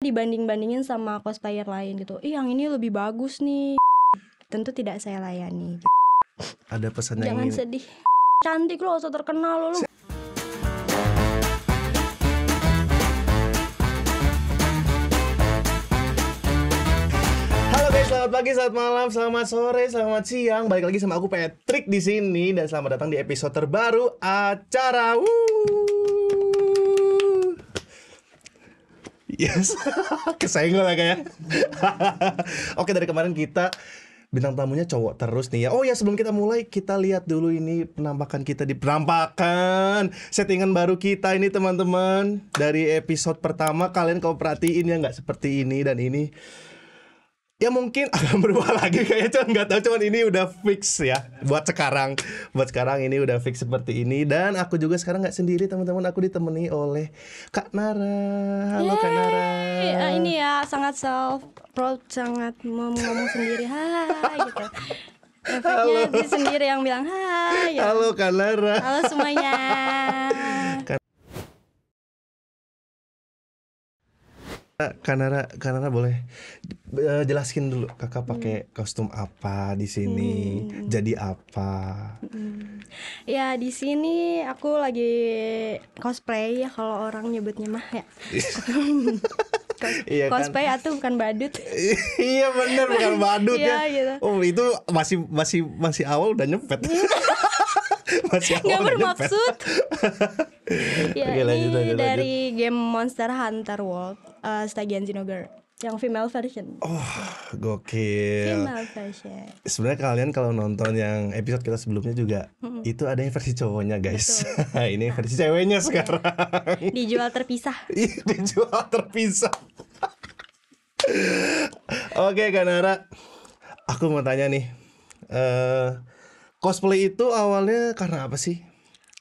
dibanding-bandingin sama cosplayer lain gitu. Yang ini lebih bagus nih. Tentu tidak saya layani. Ada pesan yang Jangan ingin... sedih. Cantik lo, so terkenal lo. Halo guys, selamat pagi, selamat malam, selamat sore, selamat siang. Balik lagi sama aku Patrick di sini dan selamat datang di episode terbaru acara. Yes, kesenggol lah kayak. Oke, dari kemarin kita bintang tamunya cowok terus nih ya. Oh ya, sebelum kita mulai, kita lihat dulu ini penampakan kita di penampakan settingan baru kita ini teman-teman. Dari episode pertama kalian kalau perhatiin ya nggak seperti ini dan ini. Ya mungkin akan berubah lagi kayaknya, cuman nggak tahu, cuman ini udah fix ya buat sekarang ini udah fix seperti ini. Dan aku juga sekarang nggak sendiri teman-teman, aku ditemani oleh Kak Nara. Halo Kak Nara. Ini ya sangat self proud, sangat ngomong sendiri hai gitu. Efeknya dia sendiri yang bilang hai gitu. Halo Kak Nara. Halo semuanya. Kak Nara boleh jelaskin dulu kakak pakai kostum apa di sini, jadi apa? Ya di sini aku lagi cosplay ya kalau orang nyebutnya mah ya. Iya kan? Cosplay atau bukan badut? Iya benar, bukan badut ya. Gitu. Oh itu masih awal udah nyepet. Masih awal nggak udah bermaksud. Ya Oke, ini lanjut. dari game Monster Hunter World, Stygian Zinogre yang female version. Oh gokil. Female version. Sebenarnya kalian kalau nonton yang episode kita sebelumnya juga itu ada yang versi cowoknya guys. Ini versi ceweknya sekarang. Dijual terpisah. Dijual terpisah. Oke Kak Nara, aku mau tanya nih, cosplay itu awalnya karena apa sih?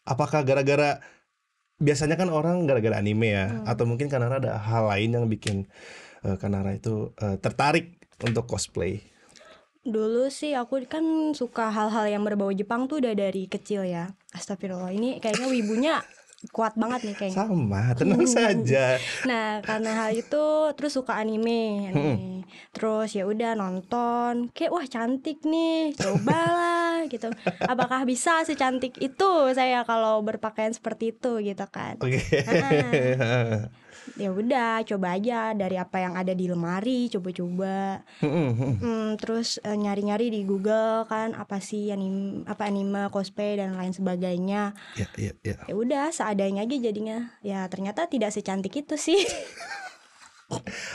Apakah gara-gara, biasanya kan orang gara-gara anime ya, atau mungkin Kak Nara ada hal lain yang bikin Kak Nara itu tertarik untuk cosplay? Dulu sih aku kan suka hal-hal yang berbau Jepang tuh udah dari kecil ya. Astagfirullah, ini kayaknya wibunya kuat banget nih kayaknya. Sama, tenang saja. Nah karena hal itu terus suka anime. Terus ya udah nonton, kayak wah cantik nih, cobalah gitu. Apakah bisa secantik itu saya kalau berpakaian seperti itu gitu kan? Oke. Ya udah coba aja dari apa yang ada di lemari, coba-coba. Terus nyari-nyari di Google kan apa sih anime cosplay dan lain sebagainya. Ya. Ya udah seadanya aja jadinya. Ya ternyata tidak secantik itu sih.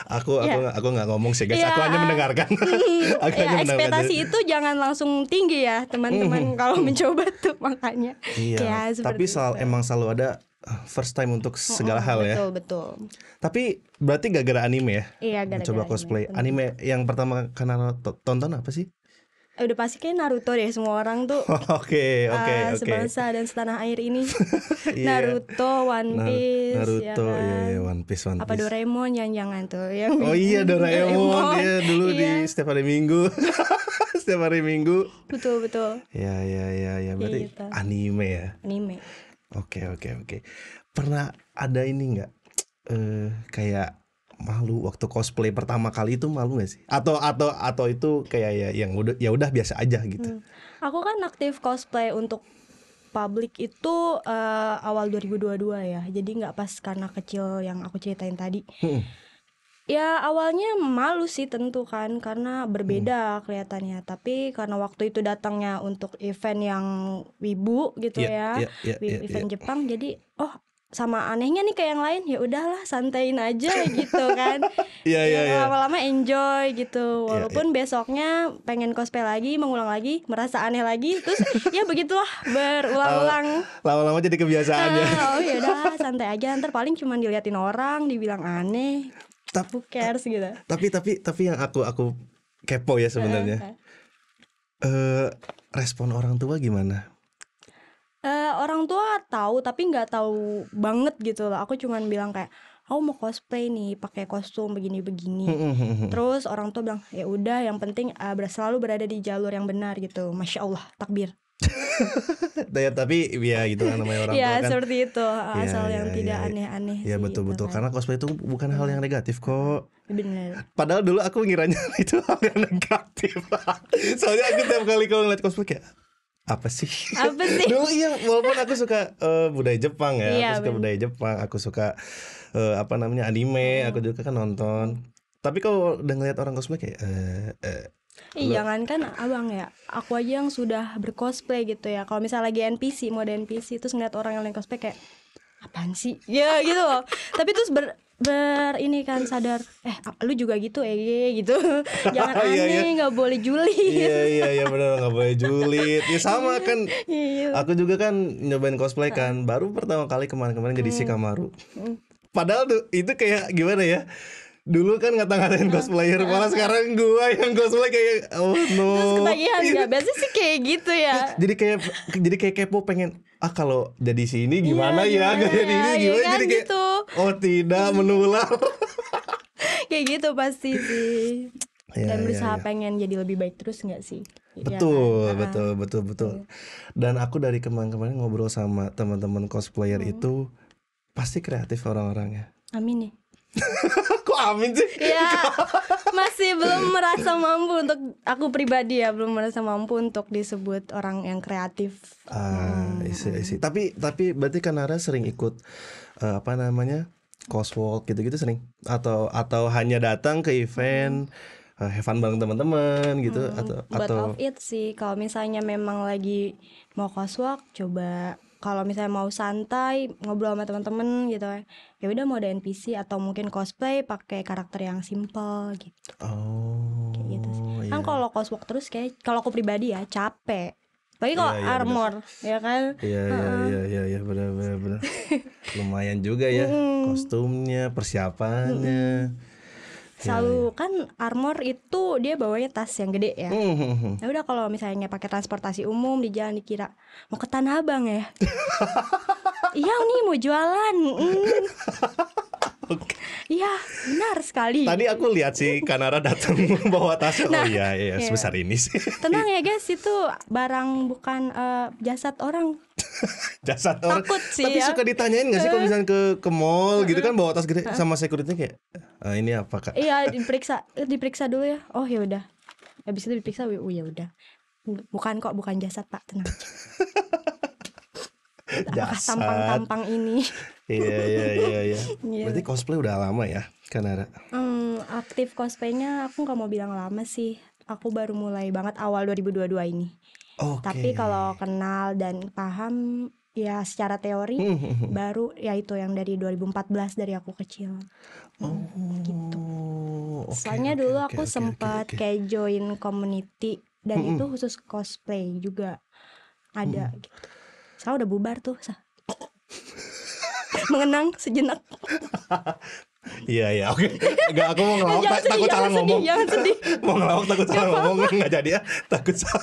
Aku nggak ngomong sih guys, Ya. aku hanya mendengarkan. Aku hanya mendengarkan. Ekspektasi itu jangan langsung tinggi ya teman-teman kalau mencoba tuh, makanya. Iya. Ya, Tapi emang selalu ada first time untuk segala hal ya. Betul. Tapi berarti gak gara anime ya? Iya, gara-gara coba cosplay. anime. Anime yang pertama karena tonton apa sih? Udah pasti kayak Naruto deh, semua orang tuh. Oke. Sebangsa dan setanah air ini. Iya. Naruto, One Piece, Naruto, ya kan? iya, One Piece. Apa Doraemon jangan tuh yang Oh iya, Doraemon. Iya, dulu Iya. di setiap hari Minggu. Setiap hari Minggu. Betul. Ya. Berarti Gitu. anime ya. Anime. Oke. Pernah ada ini nggak? Kayak malu waktu cosplay pertama kali, itu malu nggak sih? Atau itu kayak ya yang udah biasa aja gitu. Aku kan aktif cosplay untuk publik itu awal 2022 ya. Jadi nggak pas karena kecil yang aku ceritain tadi. Ya awalnya malu sih tentu kan, karena berbeda kelihatannya. Tapi karena waktu itu datangnya untuk event yang wibu gitu Iya, event Jepang, jadi sama anehnya nih kayak yang lain, ya udahlah santain aja gitu kan. Iya. Lama-lama enjoy gitu. Iya, Walaupun besoknya pengen cosplay lagi, mengulang lagi, merasa aneh lagi, terus ya begitulah berulang-ulang. Lama-lama jadi kebiasaan ya. Oh ya udah santai aja, ntar paling cuma diliatin orang, dibilang aneh. Who cares gitu. Tapi yang aku kepo ya sebenarnya. Respon orang tua gimana? Orang tua tahu tapi nggak tahu banget gitu loh. Aku cuman bilang kayak aku mau cosplay nih pakai kostum begini-begini. Terus orang tua bilang ya udah, yang penting selalu berada di jalur yang benar gitu. Masya Allah, takbir. Ya, tapi ya gitu kan namanya orang tua Ya kan. seperti itu, Iya, asal iya, yang tidak iya. aneh-aneh Ya sih betul-betul itu kan. karena cosplay itu bukan hal yang negatif kok. Bener. Padahal dulu aku ngiranya itu hal yang negatif. Soalnya aku tiap kali kalau ngeliat cosplay kayak apa sih? Apa sih? Dulu iya, walaupun aku suka budaya Jepang ya, Iya, aku suka budaya Jepang, aku suka apa namanya anime, aku juga kan nonton. Tapi kalau udah ngeliat orang cosplay kayak Jangankan abang ya, aku aja yang sudah bercosplay gitu ya. Kalau misalnya lagi NPC, mode NPC, terus ngeliat orang yang lain cosplay kayak apaan sih? Ya gitu loh. Tapi terus ini kan sadar, lu juga gitu gitu. Jangan Iya, iya. aneh, nggak boleh julid. iya benar nggak boleh julid. Ya sama kan. Iya. Aku juga kan nyobain cosplay kan. Baru pertama kali kemarin jadi Shikamaru. Padahal tuh itu kayak gimana ya? Dulu kan ngata-ngatain cosplayer, malah sekarang gua yang cosplay kayak oh no. Terus ketagihan nggak? Biasanya sih kayak gitu ya. Jadi kayak kepo pengen kalau jadi sini gimana ya? gimana Kayak ya? ini Iya gimana? kan, Jadi kayak gitu. oh tidak menular. Kayak gitu pasti sih. Iya, Dan iya, berusaha iya. pengen jadi lebih baik terus nggak sih? Ya Betul, kan? betul. Dan aku dari kemarin-kemarin ngobrol sama teman-teman cosplayer itu pasti kreatif orang-orangnya. Amin ya. Kok amin sih? Ya, masih belum merasa mampu untuk aku pribadi ya, belum merasa mampu untuk disebut orang yang kreatif. Isi. Tapi berarti Kanara sering ikut apa namanya coswalk gitu-gitu sering atau hanya datang ke event have fun bareng teman-teman gitu But atau of it sih, kalau misalnya memang lagi mau coswalk, coba. Kalau misalnya mau santai ngobrol sama teman-teman gitu ya udah mau ada NPC atau mungkin cosplay pakai karakter yang simple gitu. Kayak gitu sih. Kan iya. kalau coswalk terus kayak kalau aku pribadi ya capek. Bagi kalau Iya, armor ya kan. Iya benar. Lumayan juga ya kostumnya, persiapannya. Selalu kan armor itu dia bawanya tas yang gede ya. Ya udah kalau misalnya pakai transportasi umum di jalan dikira mau ke Tanah Abang ya. Iya nih mau jualan. Iya benar sekali. Tadi aku lihat sih Kanara datang membawa tas. Oh iya sebesar ini sih. Tenang ya guys, itu barang bukan jasad orang. Jasad orang. Takut sih Tapi ya. suka ditanyain gak sih kalau misalnya ke mall gitu kan bawa tas gede sama security kayak ini apa Kak? Iya diperiksa dulu ya. Oh ya udah. Habis itu diperiksa, oh ya udah. Bukan jasad Pak, tenang aja. Apakah Jasad. tampang-tampang ini? Iya. Berarti cosplay udah lama ya Kanara? Aktif cosplaynya aku nggak mau bilang lama sih. Aku baru mulai banget awal 2022 ini. Oke. Tapi kalau kenal dan paham ya secara teori baru ya itu yang dari 2014 dari aku kecil. Gitu. Soalnya dulu aku sempat kayak join community dan itu khusus cosplay juga ada gitu. Sekarang udah bubar tuh. Mengenang sejenak. Iya oke. Enggak aku mau ngelawak takut salah ngomong. Jangan sedih. Mau ngelawak takut salah ngomong enggak jadi ya. Takut salah.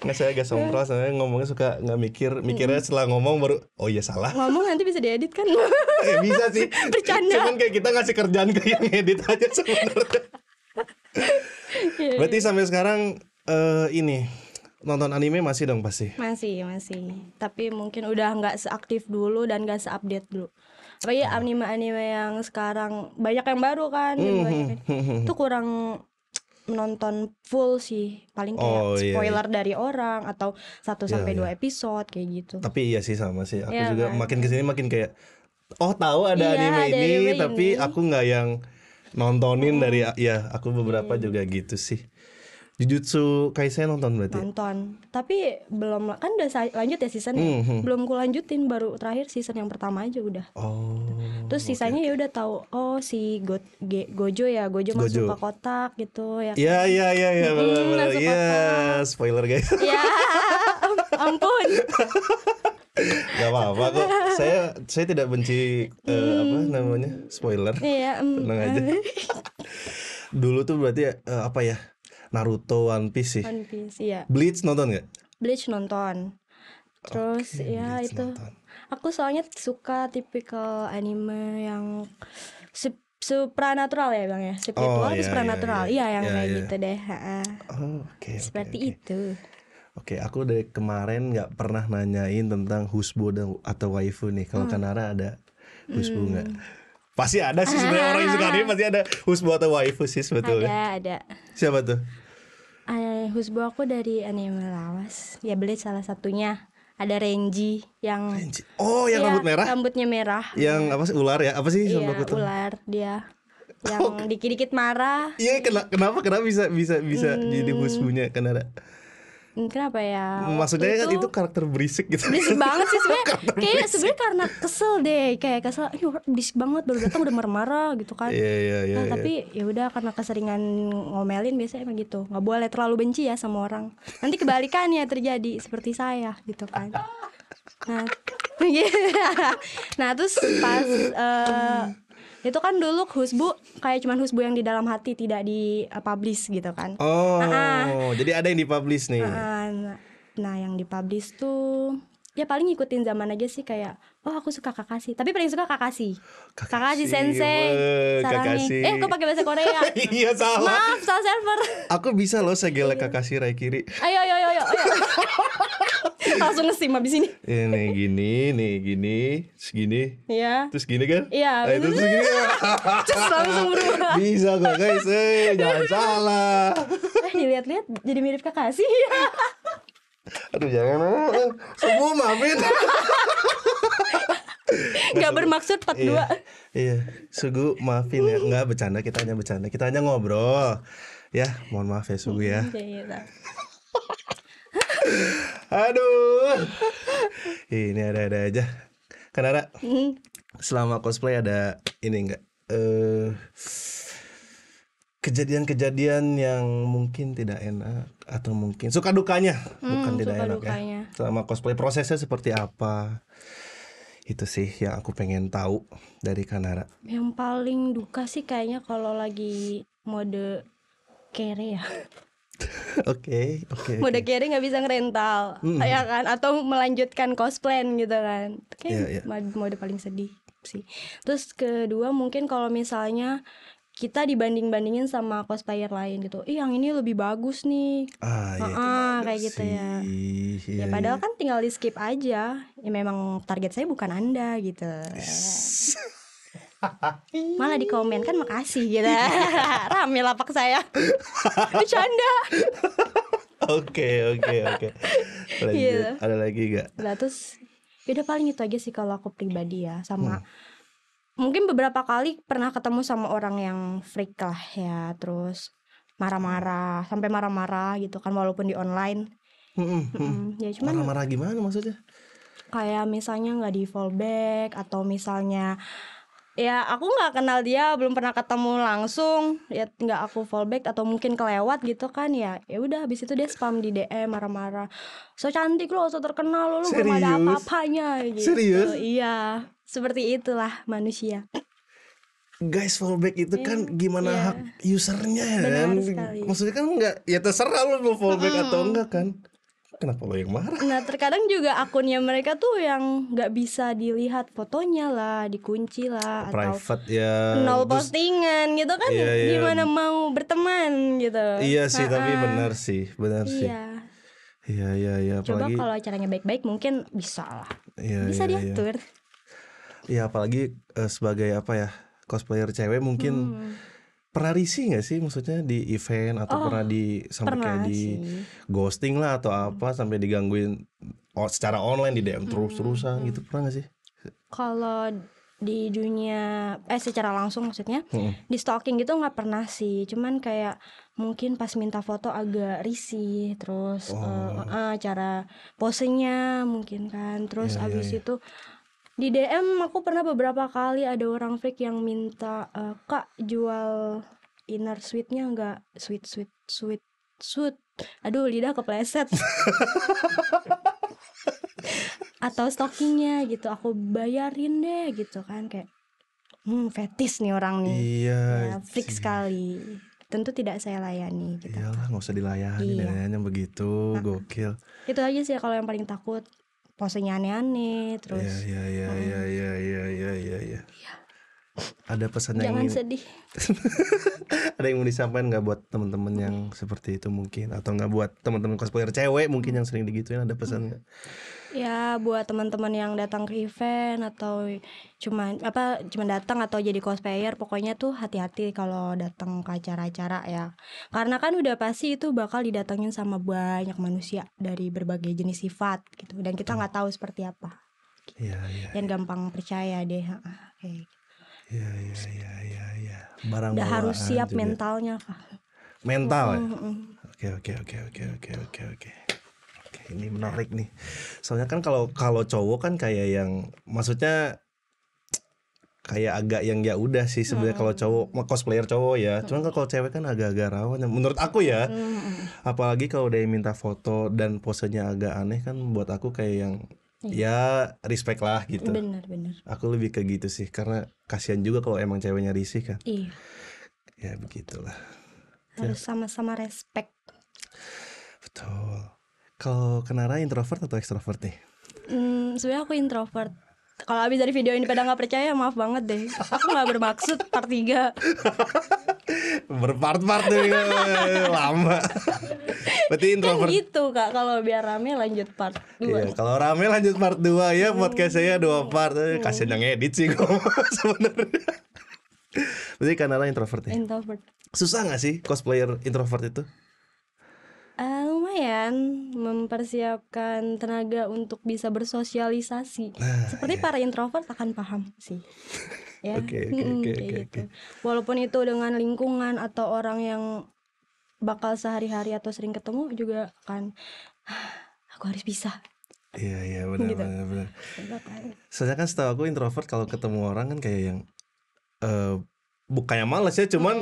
Nggak, saya agak sompral, saya ngomongnya suka nggak mikirnya setelah ngomong baru oh iya salah. Ngomong nanti bisa diedit kan? Bisa sih. Bercanda. Cuman kayak kita ngasih kerjaan ke yang edit aja sebenarnya. Berarti sampai sekarang ini nonton anime masih dong pasti? Masih. Tapi mungkin udah nggak seaktif dulu dan nggak seupdate dulu. Apalagi anime-anime yang sekarang banyak yang baru kan, itu kurang menonton full sih, paling kayak spoiler dari orang atau 1-2 episode kayak gitu. Tapi iya sih sama sih, aku Ya, juga kan? makin kesini makin kayak tahu ada anime ada ini anime tapi ini. aku nggak yang nontonin dari aku beberapa juga gitu sih. Jujutsu Kaisen nonton berarti? Nonton, tapi belum kan udah lanjut ya season belum ku lanjutin, baru terakhir season yang pertama aja udah. Terus sisanya ya udah tahu si Gojo masuk ke kotak gitu ya. Iya benar. masuk Iya, kotak. spoiler guys. Ya ampun. Gak apa-apa kok. Saya tidak benci apa namanya spoiler. Iya. Tenang aja. Dulu tuh berarti apa ya? Naruto, One Piece sih. One Piece, iya. Bleach nonton nggak? Bleach nonton. Terus ya Bleach itu. nonton. Aku soalnya suka tipikal anime yang supranatural ya Bang ya. Spiritual iya, supranatural. iya. Iya yang Iya, kayak iya. gitu deh. Oke. Seperti itu. Oke, aku dari kemarin nggak pernah nanyain tentang husbu atau waifu nih. Kalau Kanara ada husbu nggak? Pasti ada sih sebenarnya, orang yang suka anime pasti ada husbu atau waifu sih sebetulnya. Ada. Siapa tuh? Husband aku dari anime lawas. Ya Blade salah satunya. Ada Renji yang Renji. Oh, yang iya, rambut merah? rambutnya merah. Yang apa sih, ular ya? Apa sih Iya, sampai aku tahu? ular dia. Yang dikit-dikit marah. Iya, kenapa bisa jadi husbunya Kanara? Kenapa ya? Maksudnya kan Waktu itu karakter berisik gitu. berisik banget sih sebenarnya. Karakter Kayak berisik. sebenarnya karena kesel deh, kayak kesel. Ini orang berisik banget baru datang udah marah-marah gitu kan. Iya. Nah, tapi ya udah karena keseringan ngomelin biasanya emang gitu. Nggak boleh terlalu benci ya sama orang. Nanti kebalikannya terjadi seperti saya gitu kan. Nah, nah terus pas itu kan dulu husbu kayak cuman husbu yang di dalam hati tidak di publish gitu kan. Oh, jadi ada yang dipublish nih. Nah yang dipublish tuh ya paling ngikutin zaman aja sih, kayak oh aku suka Kakashi, tapi paling suka Kakashi sensei Kakashi. sarangnya. Kok pakai bahasa Korea? Iya salah. Maaf, salah server. Aku bisa loh segele Kakashi Raikiri. Ayo. Langsung nge-sim abis ini. Nih gini, segini. Iya. Terus gini kan? Iya. Terus gini. Terus langsung berubah. Bisa kok guys, jangan salah. Dilihat-lihat jadi mirip Kakashi. Aduh jangan. Semua maafin. Gak bermaksud part 2. Iya, Sugu maafin ya. Enggak bercanda, kita hanya ngobrol. Ya, mohon maaf ya Sugu ya. Aduh. Ini ada aja. Kanara, selama cosplay ada ini enggak? Kejadian-kejadian yang mungkin tidak enak atau mungkin suka dukanya, bukan tidak enak dukanya. Ya. Selama cosplay prosesnya seperti apa? Itu sih yang aku pengen tahu dari Kanara. Yang paling duka sih kayaknya kalau lagi mode kere ya. Oke. Mode kere nggak bisa ngerental, ya kan? Atau melanjutkan cosplay gitu kan? Kayak mode paling sedih sih. Terus kedua mungkin kalau misalnya kita dibanding-bandingin sama cosplayer lain gitu. Yang ini lebih bagus nih. Kayak gitu ya. Ya padahal kan tinggal di skip aja. Ya memang target saya bukan Anda gitu. Malah di komen kan makasih gitu. Rame lapak saya. Bercanda. Oke. Lanjut. Ada lagi gak? Nah terus udah paling itu aja sih kalau aku pribadi ya. Sama mungkin beberapa kali pernah ketemu sama orang yang freak lah ya, terus marah-marah sampai marah-marah gitu kan walaupun di online. Ya cuman marah-marah gimana maksudnya? Kayak misalnya nggak di fallback atau misalnya ya aku nggak kenal dia, belum pernah ketemu langsung, ya nggak aku fallback atau mungkin kelewat gitu kan, ya udah habis itu dia spam di DM marah-marah, so cantik lo, so terkenal lo belum ada apa-apanya gitu. Serius? Iya, seperti itulah manusia. Guys, fallback itu kan gimana hak usernya ya kan? Maksudnya kan nggak, ya terserah lo mau fallback atau enggak kan? Kenapa lo yang marah? Nah terkadang juga akunnya mereka tuh yang nggak bisa dilihat fotonya lah, dikunci lah, private atau ya, nol postingan gitu kan. Gimana mau berteman gitu. Iya sih, tapi benar sih. Iya. Coba kalau caranya baik-baik mungkin bisa lah. Bisa diatur. Iya, apalagi sebagai apa ya, cosplayer cewek mungkin pernah risih nggak sih, maksudnya di event atau pernah sampai kayak di ghosting lah atau apa, sampai digangguin secara online di DM terus-terusan gitu, pernah nggak sih? Kalau di dunia secara langsung maksudnya di stalking gitu nggak pernah sih, cuman kayak mungkin pas minta foto agak risih, terus cara posenya mungkin kan, terus abis itu di DM aku pernah beberapa kali ada orang freak yang minta, Kak jual inner sweetnya nggak, sweet, aduh lidah kepleset. Atau stockingnya gitu aku bayarin deh gitu kan, kayak fetis nih orang nih. Iya, freak sekali, tentu tidak saya layani gitu. Iyalah, nggak usah dilayani, nanya begitu. Gokil. Itu aja sih kalau yang paling takut, posenya aneh-aneh terus. Iya. Ada pesan yang Jangan ingin sedih. ada yang mau disampaikan nggak buat teman-teman yang seperti itu mungkin, atau nggak buat teman-teman cosplayer cewek mungkin yang sering digituin, ada pesan nggak? Ya buat teman-teman yang datang ke event atau cuma datang atau jadi cosplayer, pokoknya tuh hati-hati kalau datang ke acara-acara ya. Karena kan udah pasti itu bakal didatengin sama banyak manusia dari berbagai jenis sifat gitu, dan kita nggak tahu seperti apa. Iya iya Yang gampang percaya deh. Kayak iya iya iya iya iya. Barang udah harus bawaan siap juga. mentalnya, Kak. Mental ya? Mm-mm. Oke oke oke oke oke oke oke. Oke, ini menarik nih. Soalnya kan kalau kalau cowok kan kayak yang maksudnya kayak agak yang ya udah sih sebenarnya kalau cowok cosplayer cowok ya. Cuman kan kalau cewek kan agak-agak rawan ya. Menurut aku ya. Apalagi kalau dia minta foto dan posenya agak aneh kan buat aku kayak yang ya respect lah gitu. Bener-bener. Aku lebih ke gitu sih karena kasihan juga kalau emang ceweknya risih kan. Iya, Ya begitulah. harus sama-sama respect. Betul. Kalau Kenara introvert atau ekstrovert nih? Sebenarnya aku introvert. Kalau abis dari video ini pada nggak percaya, maaf banget deh. Aku nggak bermaksud part 3. Berpart-part nih lama. Berarti Kan introvert. gitu Kak, kalau biar rame lanjut part 2. Iya, kalau rame lanjut part 2 ya, podcast saya 2 part. Kasian yang edit sih gue sebenarnya. Berarti Kanara introvert nih. Introvert. Susah gak sih cosplayer introvert itu? Lumayan mempersiapkan tenaga untuk bisa bersosialisasi. Seperti para introvert akan paham sih. Ya, Oke, kayak oke. gitu. Walaupun itu dengan lingkungan atau orang yang bakal sehari-hari atau sering ketemu juga kan, aku harus bisa. Iya benar Gitu. benar. Kan. Soalnya kan setahu aku introvert kalau ketemu orang kan kayak yang bukannya malas ya, cuman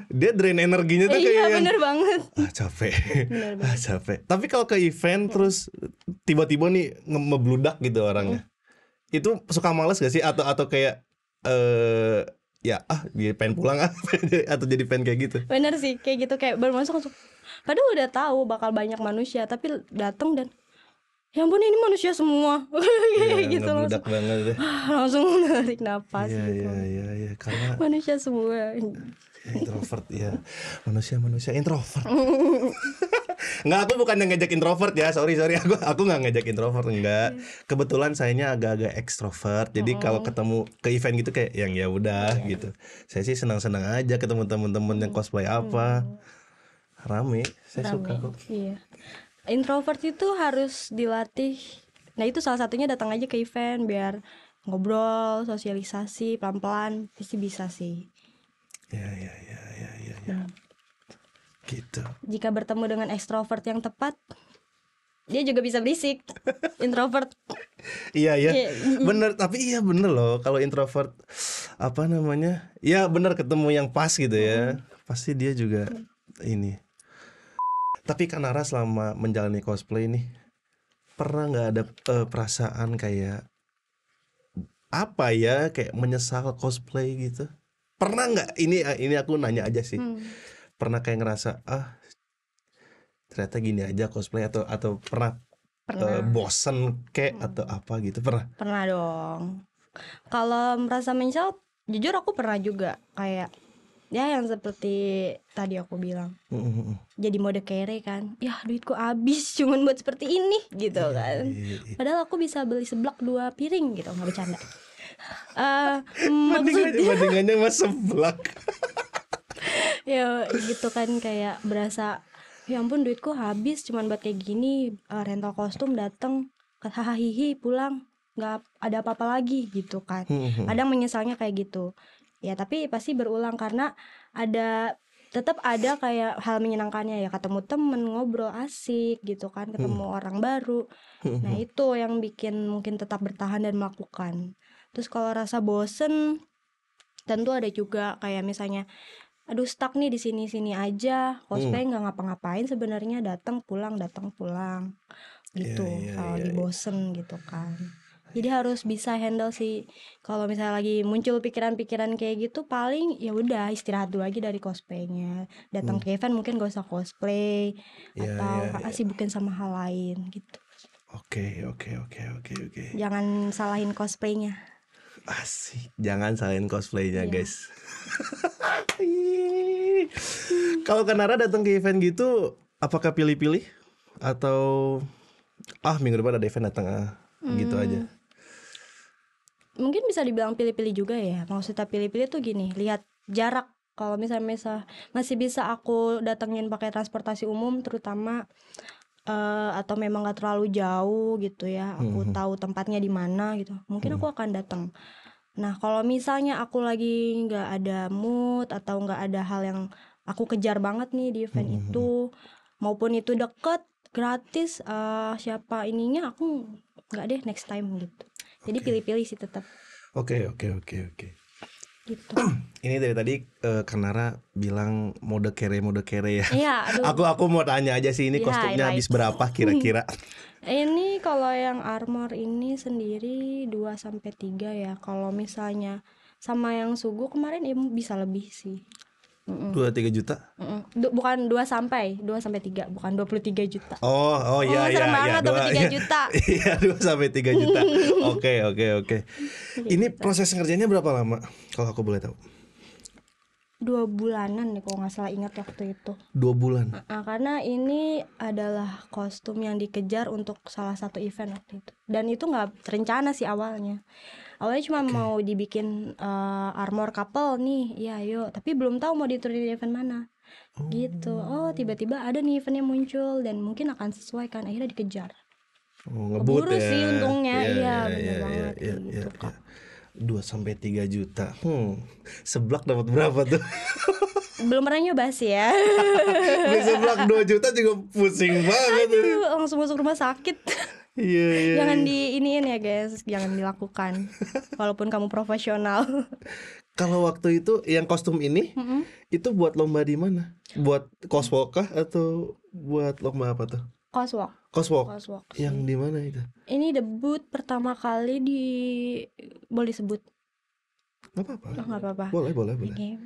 dia drain energinya tuh kayak Iya yang bener banget. capek. Bener Capek. Tapi kalau ke event terus tiba-tiba nih ngebludak gitu orangnya. Itu suka malas gak sih atau kayak ya dia pengen pulang atau jadi pengen kayak gitu? Bener sih kayak gitu, kayak baru masuk langsung. Padahal udah tahu bakal banyak manusia, tapi datang dan ya ampun ini manusia semua. Kayak gitu Ngebludak banget deh. langsung narik napas gitu. Iya karena Manusia semua. introvert ya, manusia introvert. Nggak, aku bukan yang ngejek introvert ya, sorry aku nggak ngejek introvert, enggak. Kebetulan sayanya agak-agak ekstrovert, jadi kalau ketemu ke event gitu kayak yang ya udah gitu. Saya sih senang-senang aja ketemu teman-teman yang cosplay apa, rame, saya suka kok. Iya. Introvert itu harus dilatih. Nah itu salah satunya datang aja ke event biar ngobrol, sosialisasi pelan-pelan pasti bisa sih. Ya. Gitu. Jika bertemu dengan ekstrovert yang tepat, dia juga bisa berisik. Introvert. Iya bener, tapi iya bener loh kalau introvert apa namanya, ya bener ketemu yang pas gitu ya, pasti dia juga ini. Tapi Kanara selama menjalani cosplay nih pernah nggak ada perasaan kayak apa ya, kayak menyesal cosplay gitu? Pernah nggak? Ini aku nanya aja sih. Pernah kayak ngerasa ternyata gini aja cosplay atau pernah bosen kayak atau apa gitu, pernah? Pernah dong. Kalau merasa menyesal, jujur aku pernah juga, kayak ya yang seperti tadi aku bilang. Jadi mode kere kan. Ya duitku habis cuman buat seperti ini gitu kan. Padahal aku bisa beli seblak 2 piring gitu, nggak bercanda. Bandingannya mas seblak. Ya gitu kan, kayak berasa ya ampun duitku habis cuman buat kayak gini, rental kostum dateng hahaha pulang nggak ada apa-apa lagi gitu kan. Kadang menyesalnya kayak gitu ya, tapi pasti berulang karena tetap ada kayak hal menyenangkannya ya, ketemu temen, ngobrol asik gitu kan, ketemu orang baru. Nah itu yang bikin mungkin tetap bertahan dan melakukan. Terus kalau rasa bosen, tentu ada juga kayak misalnya aduh stuck nih di sini aja, cosplay nggak ngapa-ngapain sebenarnya, datang pulang gitu. Kalau lagi bosen gitu kan, jadi harus bisa handle sih. Kalau misalnya lagi muncul pikiran-pikiran kayak gitu, paling ya udah istirahat dulu aja dari cosplaynya, datang ke event mungkin gak usah cosplay atau sibukin sama hal lain gitu. Oke. Jangan salahin cosplaynya. Asik, jangan salahin cosplaynya Iya. guys. Kalau Kanara datang ke event gitu, apakah pilih-pilih atau minggu depan ada event datang gitu aja? Mungkin bisa dibilang pilih-pilih juga ya. Maksudnya pilih-pilih tuh gini, lihat jarak. Kalau misalnya masih bisa aku datengin pakai transportasi umum terutama, atau memang gak terlalu jauh gitu ya, aku tahu tempatnya di mana gitu, mungkin aku akan datang. Nah kalau misalnya aku lagi nggak ada mood atau nggak ada hal yang aku kejar banget nih di event itu, maupun itu deket, gratis, siapa ininya, aku nggak deh, next time gitu. Jadi pilih-pilih sih tetap Oke. gitu. Ini dari tadi Kanara bilang mode kere ya. Iya, aduh. Aku mau tanya aja sih, ini Di kostumnya habis highlight. berapa kira-kira? Ini kalau yang armor ini sendiri 2-3 ya. Kalau misalnya sama yang sugu kemarin ya bisa lebih sih. 2-3 juta? Bukan 2-3, bukan 23 juta. Oh iya serem banget, 23 juta. Iya 2-3 juta. Oke. Ini proses ngerjainnya berapa lama kalau aku boleh tahu? 2 bulanan nih kalau nggak salah, ingat waktu itu. 2 bulan. Karena ini adalah kostum yang dikejar untuk salah satu event waktu itu. Dan itu nggak terencana sih awalnya. Awalnya cuma mau dibikin armor couple nih, ya yuk. Tapi belum tahu mau diturunin di event mana. Gitu. Oh tiba-tiba ada nih eventnya muncul dan mungkin akan sesuai kan, akhirnya dikejar. Ngebut Keburu ya. sih untungnya. Iya, bener iya, banget iya, gitu Kak. 2-3 juta. Seblak dapat berapa tuh? Belum pernah nyoba sih ya. Beli seblak 2 juta juga pusing banget. Aduh, langsung masuk rumah sakit. Iya. Jangan diiniin ya guys, jangan dilakukan. Walaupun kamu profesional. Kalau waktu itu yang kostum ini itu buat lomba di mana? Buat coswalk kah atau buat lomba apa tuh? Coswalk. Coswalk. Sih. Yang di mana itu? Ini debut pertama kali di, boleh disebut? Nggak apa-apa. Nggak apa-apa. Boleh. Oke,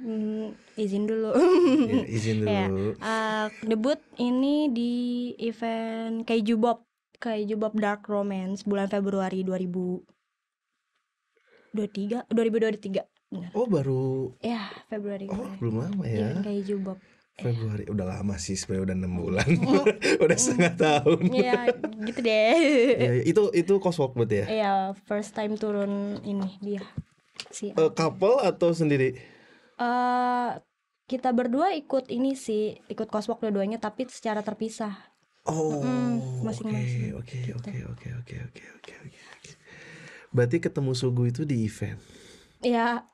izin dulu. Ya, izin dulu. Ya, debut ini di event Kaiju Bob Dark Romance bulan Februari 2023. Benar. Oh baru. Ya, Februari. Belum lama ya. Event Kaiju Bob. Februari udah lama sih, sebenarnya udah 6 bulan. Udah setengah tahun. Ya, gitu deh. Ya, itu coswalk berarti ya? Iya, first time turun ini dia. Couple atau sendiri? Kita berdua ikut ini sih, ikut coswalk dua-duanya tapi secara terpisah. Oh, masing-masing. Oke. Berarti ketemu Sugu itu di event. Ya.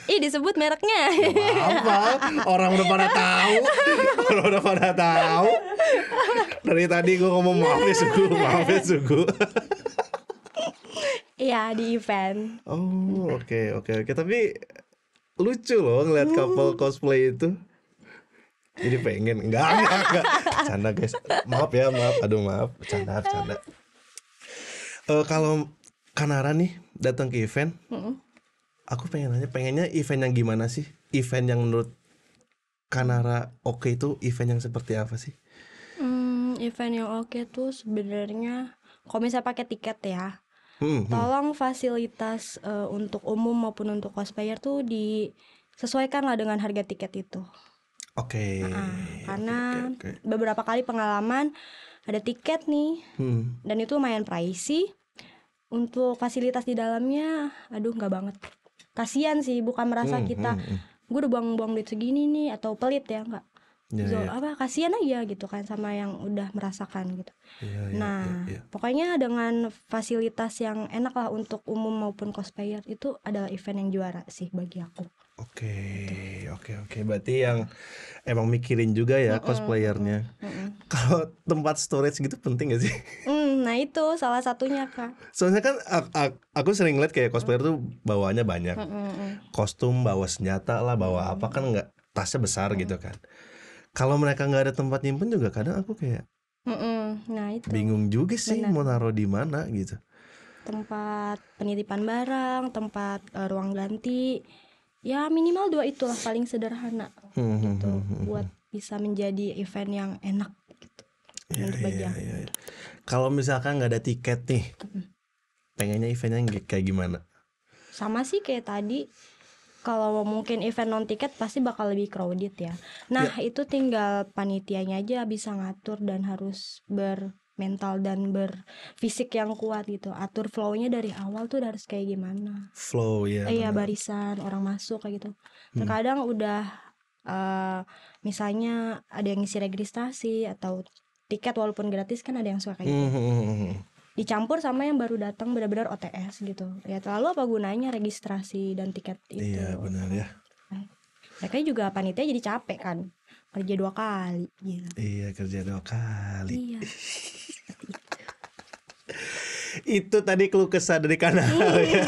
Disebut mereknya. Apa? Orang udah pada tahu. Dari tadi gue ngomong maaf ya Sugu. Iya, di event. Oh, oke. Tapi lucu loh ngeliat couple cosplay itu. Jadi pengen. Enggak. Bercanda guys. Maaf. Aduh maaf. Bercanda. Kalau Kanara nih datang ke event, aku pengennya event yang gimana sih? Event yang menurut Kanara oke itu event yang seperti apa sih? Event yang oke tuh sebenarnya kalau misalnya pakai tiket ya, tolong fasilitas untuk umum maupun untuk cosplayer tuh disesuaikan lah dengan harga tiket itu. Oke. Karena beberapa kali pengalaman ada tiket nih, dan itu lumayan pricey. Untuk fasilitas di dalamnya, aduh nggak banget. Kasian sih, bukan merasa kita gue udah buang-buang duit segini nih atau pelit ya, nggak. Kasian aja gitu kan sama yang udah merasakan gitu. Pokoknya dengan fasilitas yang enak lah untuk umum maupun cosplayer, itu adalah event yang juara sih bagi aku. Oke. Berarti yang emang mikirin juga ya cosplayernya. Kalau tempat storage gitu penting gak sih? Nah itu salah satunya Kak. Soalnya kan aku sering lihat kayak cosplayer tuh bawaannya banyak. Kostum, bawa senjata lah, bawa apa kan nggak, tasnya besar gitu kan. Kalau mereka nggak ada tempat nyimpen juga kadang aku kayak Nah itu bingung juga sih mau naruh di mana gitu. Tempat penitipan barang, tempat ruang ganti, ya minimal 2 itulah paling sederhana gitu, buat bisa menjadi event yang enak gitu. Iya. Kalau misalkan nggak ada tiket nih, pengennya eventnya kayak gimana? sama sih kayak tadi. Kalau mungkin event non tiket pasti bakal lebih crowded ya. Nah itu tinggal panitianya aja bisa ngatur dan harus bermental dan berfisik yang kuat gitu. Atur flow-nya dari awal tuh harus kayak gimana. Flow ya. Iya benar. barisan orang masuk kayak gitu. Terkadang udah misalnya ada yang ngisi registrasi atau tiket walaupun gratis kan ada yang suka kayak gitu. Dicampur sama yang baru datang benar-benar OTS gitu. Ya terlalu apa gunanya registrasi dan tiket itu. Iya benar ya. Mereka juga panitia jadi capek kan. Kerja 2 kali gitu. Iya kerja 2 kali. Iya. Itu tadi keluh kesah dari kanal ya.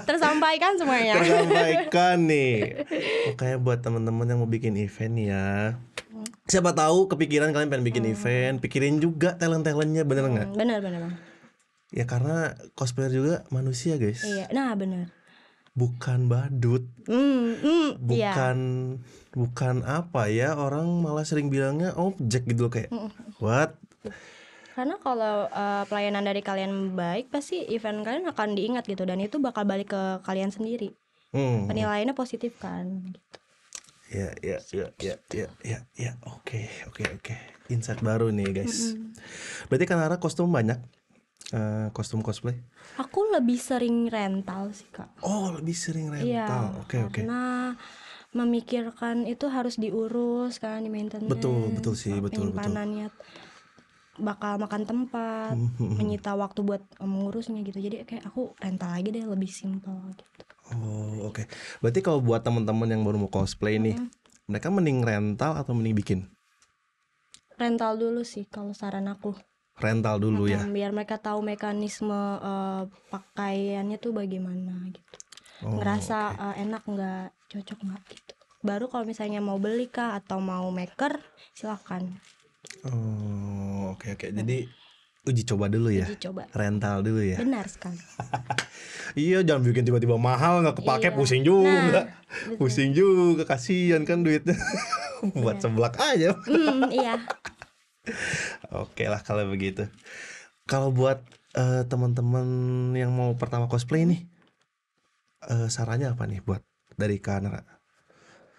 Tersampaikan semuanya. Tersampaikan nih. Makanya buat teman-teman yang mau bikin event ya, siapa tahu kepikiran kalian pengen bikin event, pikirin juga talent-talentnya, bener nggak? Benar. Ya karena cosplayer juga manusia guys. Iya, nah benar. Bukan badut, Iya. bukan apa ya, orang malah sering bilangnya objek gitu loh, kayak what? Karena kalau pelayanan dari kalian baik, pasti event kalian akan diingat gitu, dan itu bakal balik ke kalian sendiri. Penilaiannya positif kan. Gitu. Ya. Oke. Insight baru nih guys. Berarti Kanara kostum banyak, kostum cosplay? Aku lebih sering rental sih kak. Oh lebih sering rental. Iya. Oke. Karena memikirkan itu harus diurus kan, di maintenance. Betul sih, betul. Penyimpanannya bakal makan tempat, menyita waktu buat mengurusnya gitu. Jadi kayak aku rental aja deh, lebih simpel gitu. Oh oke. Berarti kalau buat teman-teman yang baru mau cosplay nih, mereka mending rental atau mending bikin? Rental dulu sih kalau saran aku. Rental dulu ya. Biar mereka tahu mekanisme pakaiannya tuh bagaimana gitu. Ngerasa enak nggak, cocok nggak gitu. Baru kalau misalnya mau beli kah atau mau maker, silakan. Oh oke. Jadi uji coba dulu ya. Uji coba. Rental dulu ya. Benar sekali. Iya, jangan bikin tiba-tiba mahal nggak kepake. Iya. Pusing juga. Betul. Pusing juga, kasihan kan duitnya. Buat seblak aja. Iya. Oke lah kalau begitu. Kalau buat teman-teman yang mau pertama cosplay nih, sarannya apa nih buat dari Kanara?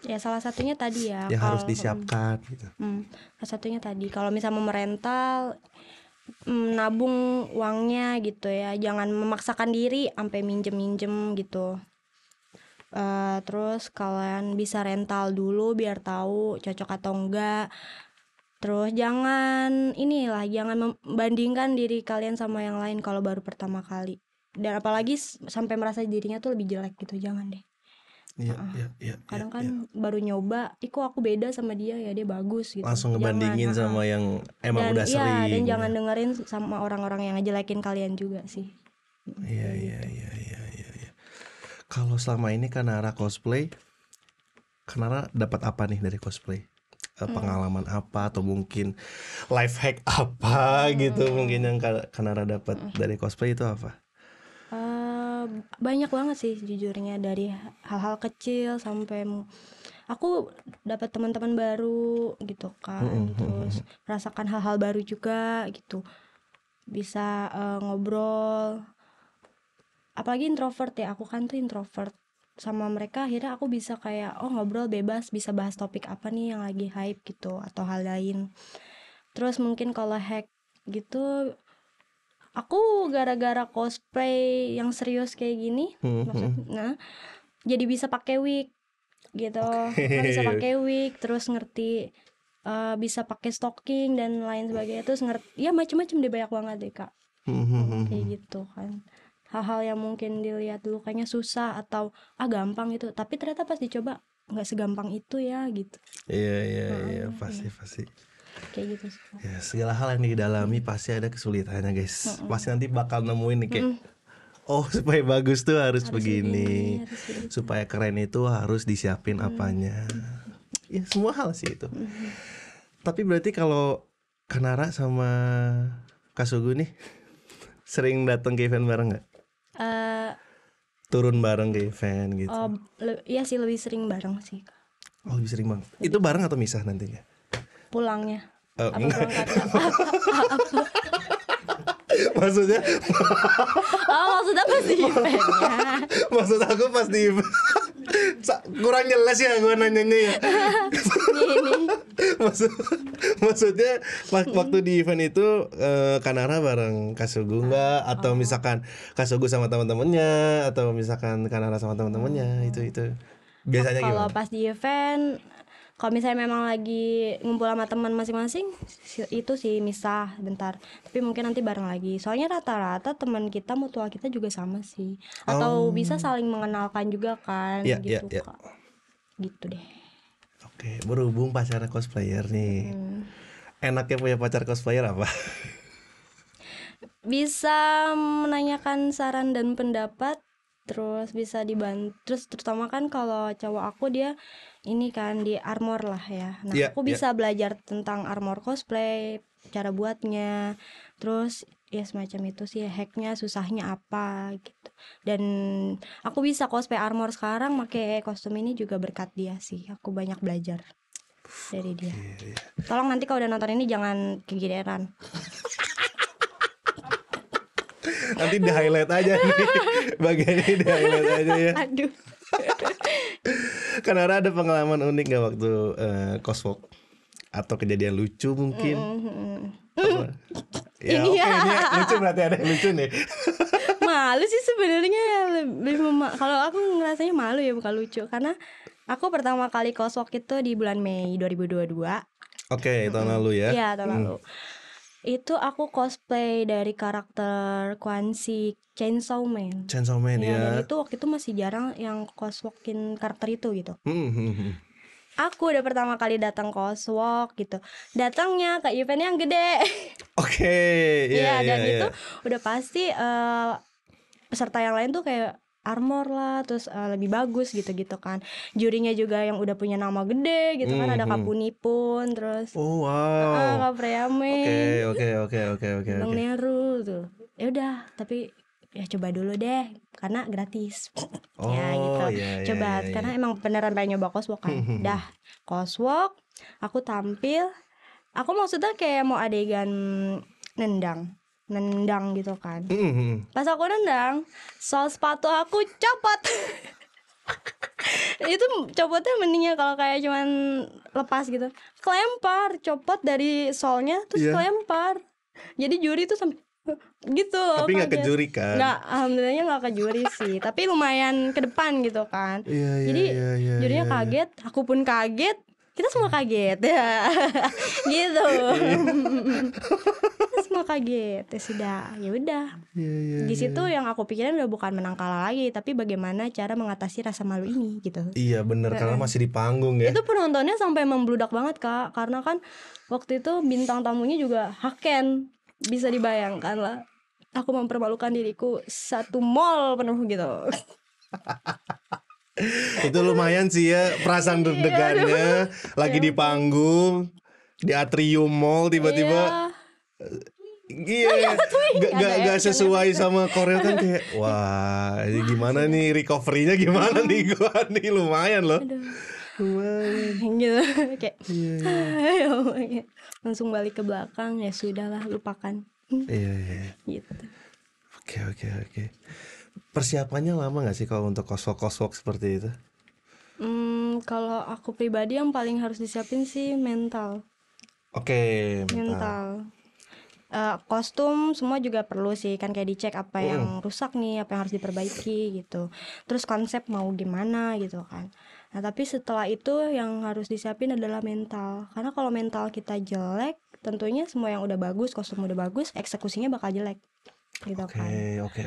Ya salah satunya tadi ya. Yang harus disiapkan gitu. Salah satunya tadi kalau misalnya mau merental, nabung uangnya gitu ya. Jangan memaksakan diri sampai minjem gitu. Terus kalian bisa rental dulu biar tahu cocok atau enggak. Terus jangan membandingkan diri kalian sama yang lain kalau baru pertama kali. Dan apalagi sampai merasa dirinya tuh lebih jelek gitu, jangan deh. Iya. Kadang kan baru nyoba, kok aku beda sama dia ya, dia bagus gitu. Langsung ngebandingin sama yang emang udah sering. Dan jangan dengerin sama orang-orang yang ngejelekin kalian juga sih. Iya. Kalau selama ini Kanara cosplay, Kanara dapat apa nih dari cosplay? Pengalaman apa atau mungkin life hack apa gitu mungkin yang Kanara dapat dari cosplay itu apa? Banyak banget sih jujurnya, dari hal-hal kecil sampai aku dapat teman-teman baru gitu kan. Terus merasakan hal-hal baru juga gitu, bisa ngobrol, apalagi introvert ya, aku kan tuh introvert. Sama mereka akhirnya aku bisa kayak ngobrol bebas, bisa bahas topik apa nih yang lagi hype gitu atau hal lain. Terus mungkin kalau hack gitu, aku gara-gara cosplay yang serius kayak gini, maksudnya jadi bisa pakai wig gitu. Kan bisa pakai wig, terus ngerti bisa pakai stocking dan lain sebagainya. Terus ngerti ya macem-macem deh, banyak banget deh kak. Kayak gitu kan. Hal-hal yang mungkin dilihat dulu kayaknya susah atau gampang itu, tapi ternyata pas dicoba nggak segampang itu ya gitu. Iya pasti. Kayak gitu sih. Ya, segala hal yang didalami pasti ada kesulitannya guys. Pasti nanti bakal nemuin nih kayak supaya bagus tuh harus begini, supaya keren itu harus disiapin apanya. Ya semua hal sih itu. Tapi berarti kalau Kanara sama Kasugu nih sering datang ke event bareng nggak? Turun bareng ke event gitu? Iya sih, lebih sering bareng sih. Lebih sering bang. Itu bareng atau misah nantinya? Pulangnya. Enggak. Maksudnya Oh, maksudnya pas di eventnya. maksud aku pas di kurang jelas ya gue nanyanya ya. Ini. Maksudnya waktu di event itu Kanara bareng Kasugu nggak, atau misalkan Kasugu sama teman-temannya, atau misalkan Kanara sama teman-temannya, itu biasanya Kalau gimana? pas di event, kalau misalnya memang lagi ngumpul sama teman masing-masing, itu sih misah bentar. Tapi mungkin nanti bareng lagi. Soalnya rata-rata teman kita, mutual kita juga sama sih. Atau bisa saling mengenalkan juga kan, Iya, gitu iya, iya. Kak. Gitu deh. Oke, berhubung pacarnya cosplayer nih, enaknya punya pacar cosplayer apa? Bisa menanyakan saran dan pendapat, terus bisa dibantu. Terus terutama kan kalau cowok aku dia ini kan di armor lah ya. Nah, Iya, aku iya. bisa belajar tentang armor cosplay, cara buatnya, terus ya semacam itu sih, hacknya susahnya apa gitu. Dan aku bisa cosplay armor sekarang pakai kostum ini juga berkat dia sih. Aku banyak belajar dari dia. Iya. Tolong nanti kalau udah nonton ini jangan kegideran. Nanti di highlight aja nih, bagian ini di highlight aja ya. Aduh. Kanara ada pengalaman unik nggak waktu coswalk atau kejadian lucu mungkin? Apa? Ya, Ini oke, ya. ini lucu, berarti ada yang lucu nih. Malu sih sebenarnya, kalau aku ngerasanya malu ya, bukan lucu, karena aku pertama kali coswalk itu di bulan Mei 2022. Oke, tahun lalu ya. Iya, tahun lalu. Itu aku cosplay dari karakter Quan Si Chainsaw Man. Chainsaw Man Ya, dan ya. itu waktu itu masih jarang yang coswalkin karakter itu gitu. Hmm. Aku udah pertama kali datang coswalk gitu. Datangnya ke event yang gede. Oke, Iya, iya, dan iya, itu iya. udah pasti peserta yang lain tuh kayak armor lah, terus lebih bagus gitu-gitu kan. Jurinya juga yang udah punya nama gede gitu kan, ada Kak Punipun, terus Oh wow. Kak Priame, Oke. Bang Neru tuh. Ya udah, tapi ya coba dulu deh karena gratis. Ya gitu. Oh iya, Coba iya. karena emang beneran pengen nyoba coswalk kan. Dah, coswalk, aku tampil. Aku maksudnya kayak mau adegan nendang gitu kan. Pas aku nendang, sol sepatu aku copot. Itu copotnya mendingnya kalau kayak cuman lepas gitu, kelempar, copot dari solnya terus Iya. kelempar. Jadi juri tuh sampai gitu loh, Tapi nggak ke kaget. juri kan? Nggak, alhamdulillahnya nggak ke juri sih, tapi lumayan ke depan gitu kan. Iya, Jadi jurinya kaget, aku pun kaget, kita semua kaget ya. Gitu. Kita semua kaget. Ya sudah, ya udah. Iya. Di situ yang aku pikirin udah bukan menang kalah lagi, tapi bagaimana cara mengatasi rasa malu ini gitu. Iya bener, karena masih di panggung ya. Itu penontonnya sampai membludak banget Kak, karena kan waktu itu bintang tamunya juga Haken. Bisa dibayangkan lah, aku mempermalukan diriku satu mall penuh gitu. Itu lumayan sih ya, perasaan deg-degannya lagi di panggung di atrium mall tiba-tiba. Iya, gak sesuai sama Korel kan, kayak wah ini gimana nih recovery-nya, gimana nih gua nih, lumayan loh. Lumayan. Gitu kayak langsung balik ke belakang, ya sudahlah, lupakan. Iya. Gitu. Oke. Persiapannya lama gak sih kalau untuk coswalk seperti itu? Kalau aku pribadi yang paling harus disiapin sih mental. Oke, Mental. Kostum semua juga perlu sih kan, kayak dicek apa yang rusak nih, apa yang harus diperbaiki gitu. Terus konsep mau gimana gitu kan. Nah tapi setelah itu yang harus disiapin adalah mental. Karena kalau mental kita jelek, tentunya semua yang udah bagus, kostum udah bagus, eksekusinya bakal jelek gitu kan. Oke.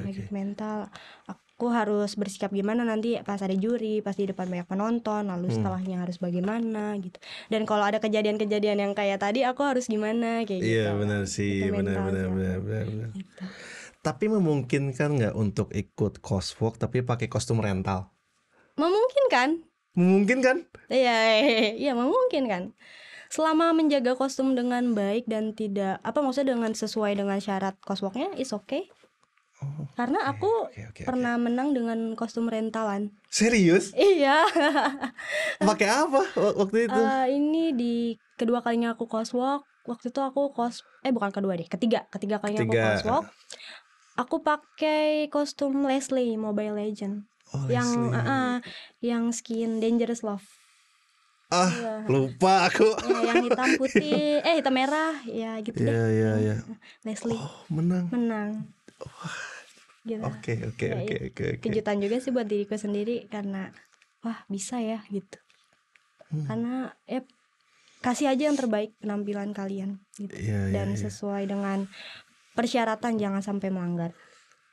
Gitu, mental. Aku harus bersikap gimana nanti pas ada juri, pas di depan banyak penonton, lalu setelahnya harus bagaimana gitu. Dan kalau ada kejadian-kejadian yang kayak tadi, aku harus gimana kayak gitu. Iya benar sih, Itu benar. mentalnya. Gitu. Tapi memungkinkan nggak untuk ikut coswalk tapi pakai kostum rental? Memungkinkan? Memungkinkan? Iya memungkinkan. Selama menjaga kostum dengan baik dan tidak maksudnya dengan sesuai dengan syarat coswalknya, is okay. Karena aku Oke. pernah menang dengan kostum rentalan. Serius? Iya. Pakai apa waktu itu? Ini di kedua kalinya aku coswalk. Waktu itu aku bukan kedua deh, ketiga kalinya aku Ketiga. coswalk. Aku pakai kostum Leslie Mobile Legend. Oh, Yang Leslie. yang skin Dangerous Love. Lupa aku. Ya, yang hitam putih, hitam merah, ya gitu deh. Iya. Leslie. Menang. Gitu. Oke. Kejutan juga sih buat diriku sendiri karena wah bisa ya gitu. Karena kasih aja yang terbaik penampilan kalian gitu. Dan sesuai dengan persyaratan, jangan sampai melanggar.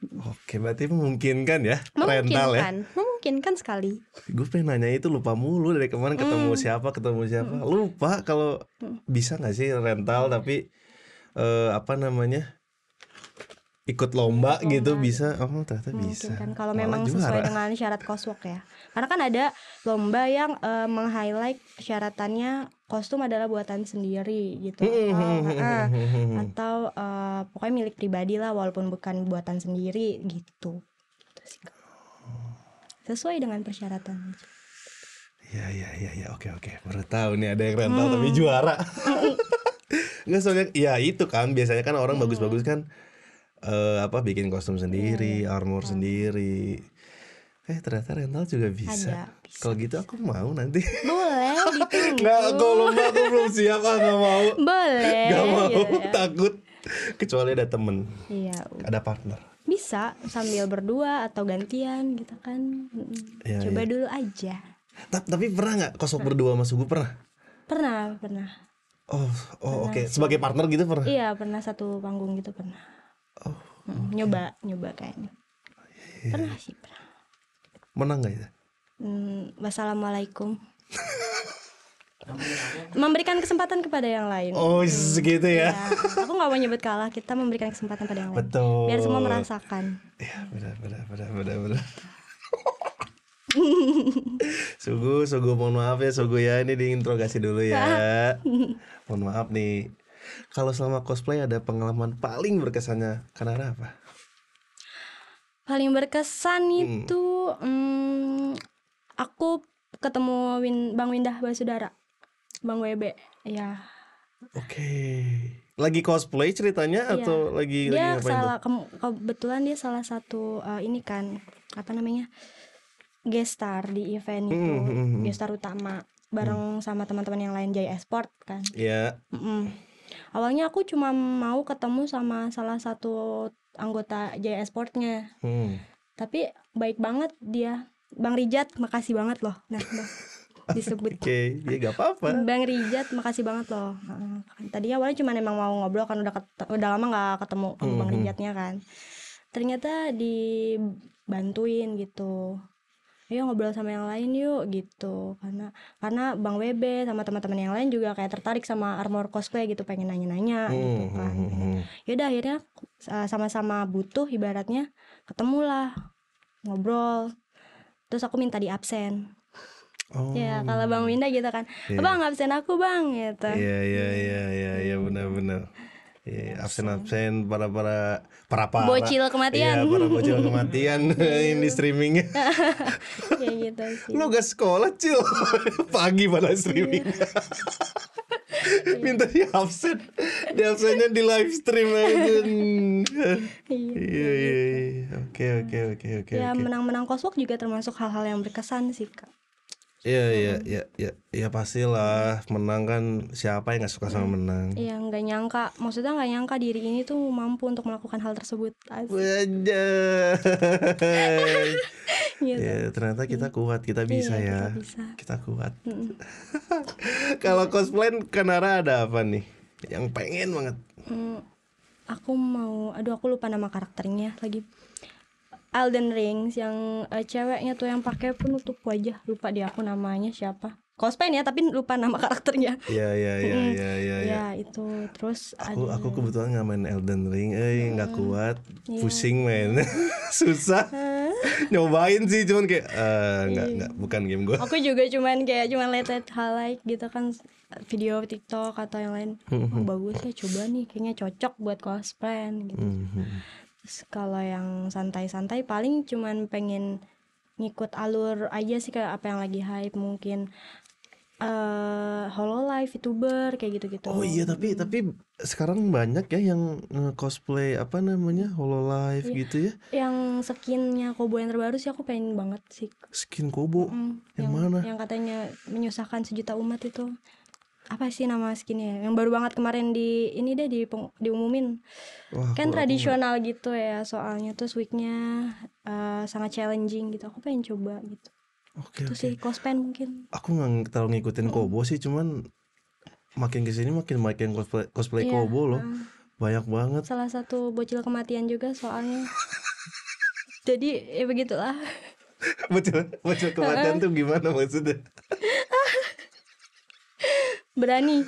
Oke, berarti memungkinkan ya rental ya. Memungkinkan sekali. Gue pengen nanya itu, lupa mulu dari kemarin ketemu siapa. Lupa kalau bisa nggak sih rental tapi ikut lomba gitu bisa. Oh, ternyata bisa. Kan kalau Malah memang juara. sesuai dengan syarat coswalk ya. Karena kan ada lomba yang meng-highlight persyaratannya kostum adalah buatan sendiri gitu, atau pokoknya milik pribadi lah walaupun bukan buatan sendiri gitu. Sesuai dengan persyaratan. Iya. Oke. Baru tahu nih ada yang rental tapi juara. Nggak, soalnya ya itu kan biasanya kan orang bagus-bagus kan bikin kostum sendiri, armor sendiri. Ternyata rental juga bisa. Kalau gitu aku mau nanti. Boleh ditunggu. Nggak, kalau lomba aku belum siap, nggak mau. Boleh. Nggak mau, gitu ya. takut. Kecuali ada temen, Iya. ada partner. Bisa sambil berdua atau gantian gitu kan. Coba dulu aja. Tapi pernah nggak kosong berdua sama Sugu, pernah? Pernah. Oke. Sebagai partner gitu pernah? Iya, pernah satu panggung gitu pernah. Nyoba kayaknya. Pernah sih. Menang nggak ya? Wassalamualaikum. Memberikan kesempatan kepada yang lain. Oh, segitu ya. Aku nggak mau nyebut kalah, kita memberikan kesempatan pada yang lain. Betul. Biar semua merasakan. Iya, benar. Sugu, mohon maaf ya Sugu ya, ini diinterogasi dulu ya. Mohon maaf nih. Kalau selama cosplay ada pengalaman paling berkesannya karena apa? Paling berkesan itu aku ketemu Bang Windah Basudara, Bang WB. Ya. Oke. Lagi cosplay ceritanya atau lagi dia ngapain tuh? Kebetulan dia salah satu ini kan guest star di event itu, guest star utama bareng sama teman-teman yang lain Jaya Esport kan. Iya. Awalnya aku cuma mau ketemu sama salah satu anggota Jaya Esportnya, tapi baik banget dia, Bang Rijat, makasih banget loh. Nah, disebut. Oke, ya gak apa-apa. Bang Rijat, makasih banget loh. Tadi awalnya cuma emang mau ngobrol kan, udah lama nggak ketemu sama Bang Rijatnya kan. Ternyata dibantuin gitu. Ayo ngobrol sama yang lain yuk gitu, karena Bang WB sama teman-teman yang lain juga kayak tertarik sama armor cosplay gitu, pengen nanya-nanya gitu kan. Yaudah akhirnya sama-sama butuh, ibaratnya ketemulah, ngobrol, terus aku minta di absen. Ya kalau Bang Winda gitu kan, bang absen aku bang gitu. Iya benar. Absen para bocil kematian. Iya, para bocil kematian ini streamingnya. Ya gitu sih. Lo gak sekolah Cil, pagi pada streaming. Minta di absennya di live stream aja. Iya. Oke. Ya menang coswalk juga termasuk hal-hal yang berkesan sih Kak. Iya pastilah, menang kan, siapa yang nggak suka sama menang. Iya, nggak nyangka diri ini tuh mampu untuk melakukan hal tersebut. Wajah. Gitu. Ya, ternyata kita kuat, kita bisa ya. Kita bisa. Kita kuat. Kalau cosplay Kanara ada apa nih yang pengen banget? Aku lupa nama karakternya lagi. Elden Rings yang ceweknya tuh yang pakai penutup wajah, lupa dia aku namanya siapa. Cosplay ya tapi lupa nama karakternya. Iya. Ya itu. Terus aku kebetulan nggak main Elden Ring, nggak kuat, pusing main, susah. Nyobain sih cuman kayak nggak, bukan game gue. Aku juga cuman lihat highlight gitu kan, video TikTok atau yang lain. Bagus ya, coba nih, kayaknya cocok buat cosplay gitu. Terus kalau yang santai-santai paling cuman pengen ngikut alur aja sih, kayak apa yang lagi hype mungkin Hololive, VTuber kayak gitu-gitu. Oh iya, tapi sekarang banyak ya yang cosplay apa namanya Hololive Iya. gitu ya. Yang skinnya Kobo yang terbaru sih aku pengen banget sih. Skin Kobo. Yang mana? Yang katanya menyusahkan sejuta umat itu. Apa sih nama skinnya? Yang baru banget kemarin diumumin. Wah, Kan aku tradisional gitu ya, soalnya tuh wignya sangat challenging gitu. Aku pengen coba gitu. Oke, Itu oke. sih cospen mungkin. Aku nggak terlalu ngikutin Kobo sih, cuman makin kesini makin cosplay Iya, Kobo loh. Banyak banget. salah satu bocil kematian juga soalnya. Jadi ya begitulah. Bocil kematian tuh gimana maksudnya? Berani.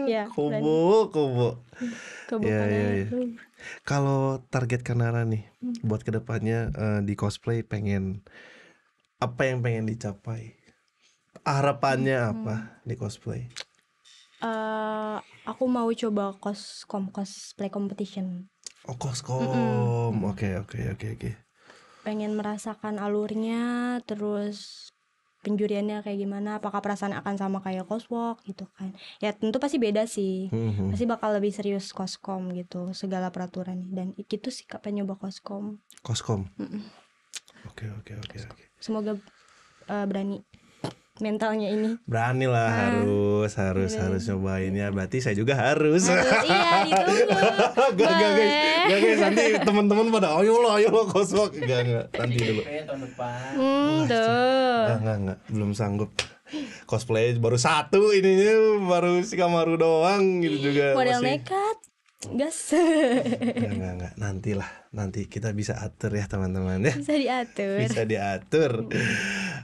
Ya, berani. Kobo. Ya, Kebukan ya, aja. ya. Kalau target Kanara nih buat kedepannya di cosplay apa yang pengen dicapai? Harapannya apa di cosplay? Aku mau coba cosplay competition. Oh, koskom. Oke. Pengen merasakan alurnya, terus penjuriannya kayak gimana, apakah perasaan akan sama kayak coswalk gitu kan. Ya tentu pasti beda sih. Pasti bakal lebih serius koskom gitu, segala peraturan. Dan itu sih pengen nyoba koskom. Koskom. Oke. Semoga berani mentalnya ini. Berani lah, harus nyobain ya. Berarti saya juga harus. Iya, ditunggu. Gak guys, nanti teman-teman pada ayo lo koswalk. Gak, nanti dulu. tahun depan. Tuh. Enggak, belum sanggup. Cosplay baru satu ininya, baru si Kamaru doang gitu juga. Model masih. nekat. Gas. Enggak, nanti kita bisa atur ya teman-teman ya. Bisa diatur.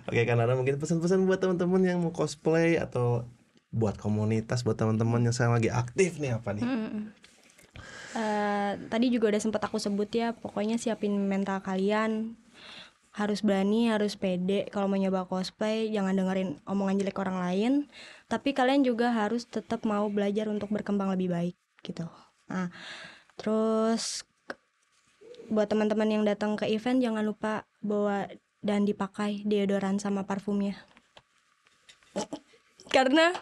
Oke, kan ada mungkin pesan-pesan buat teman-teman yang mau cosplay atau buat komunitas, buat teman-teman yang sekarang lagi aktif nih apa nih? Tadi juga udah sempat aku sebut ya, pokoknya siapin mental kalian, harus berani, harus pede kalau mau nyoba cosplay, jangan dengerin omongan jelek orang lain, tapi kalian juga harus tetap mau belajar untuk berkembang lebih baik gitu. Nah, terus buat teman-teman yang datang ke event jangan lupa bawa dan dipakai deodoran sama parfumnya. Karena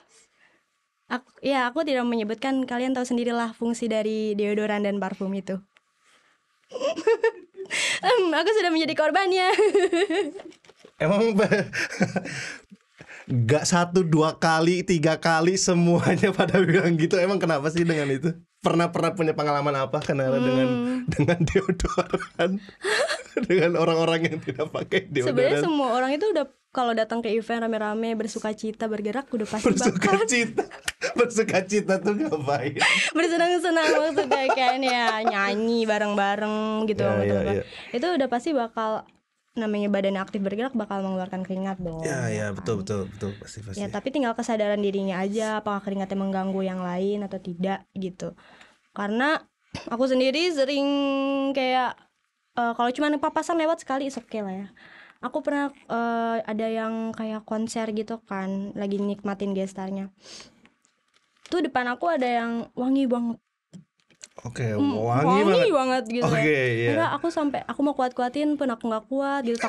aku tidak menyebutkan, kalian tahu sendirilah fungsi dari deodoran dan parfum itu. Aku sudah menjadi korbannya. Emang gak 1, 2 kali, 3 kali semuanya pada bilang gitu. Emang kenapa sih dengan itu? Pernah punya pengalaman apa Kanara dengan deodoran? Dengan orang-orang yang tidak pakai deodoran? Sebenarnya semua orang itu udah kalau datang ke event rame-rame bersuka cita bergerak udah pasti Bersuka cita tuh ngapain? bersenang-senang maksudnya kan ya, nyanyi bareng-bareng gitu sama teman-teman. Itu udah pasti bakal, namanya badan aktif bergerak bakal mengeluarkan keringat dong. Ya, betul pasti. Ya, tapi tinggal kesadaran dirinya aja, apakah keringatnya mengganggu yang lain atau tidak gitu. Karena aku sendiri sering kayak kalau cuma papasan lewat sekali is okay lah ya. Aku pernah ada yang kayak konser gitu kan, lagi nikmatin gestarnya. Tuh depan aku ada yang wangi banget. Oke, wangi banget gitu. Oke, iya. Enggak, aku mau kuat-kuatin pun aku nggak kuat gitu,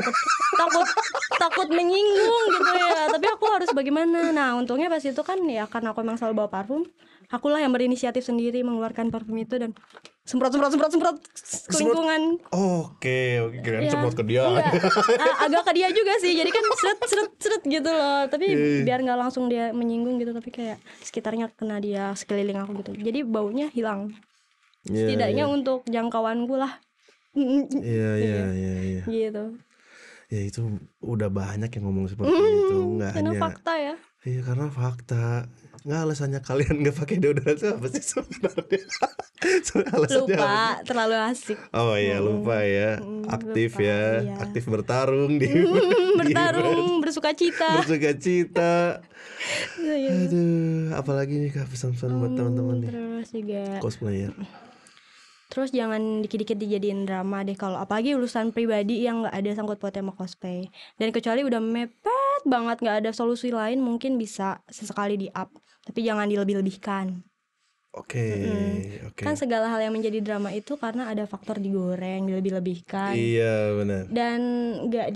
takut menyinggung gitu ya. Tapi aku harus bagaimana? Nah, untungnya pas itu kan ya karena aku emang selalu bawa parfum, akulah yang berinisiatif sendiri mengeluarkan parfum itu dan semprot ke lingkungan. Oke, kirain Ya, semprot ke dia. agak ke dia juga sih. Jadi kan seret gitu loh. Tapi biar nggak langsung dia menyinggung gitu, tapi kayak sekitarnya kena dia, sekeliling aku gitu. Jadi baunya hilang. Setidaknya untuk jangkauanku lah. Iya. Gitu. Ya itu udah banyak yang ngomong seperti itu, nggak Karena hanya fakta ya. Iya, karena fakta. Nggak, alasannya kalian nggak pakai deodoran itu apa sih sebenarnya? Alasannya Lupa, apa? terlalu asik. Oh iya, lupa ya. Aktif lupa, ya, iya. aktif bertarung di Bertarung, bersuka cita. Aduh, apalagi nih Kak pesan-pesan buat teman-teman nih Terus juga cosplayer. Terus jangan dikit-dikit dijadiin drama deh, kalau apalagi urusan pribadi yang nggak ada sangkut pautnya sama cosplay. Dan kecuali udah mepet banget nggak ada solusi lain, mungkin bisa sesekali di up, tapi jangan dilebih-lebihkan. Oke, oke. Kan segala hal yang menjadi drama itu karena ada faktor digoreng, dilebih-lebihkan, Iya, benar. dan nggak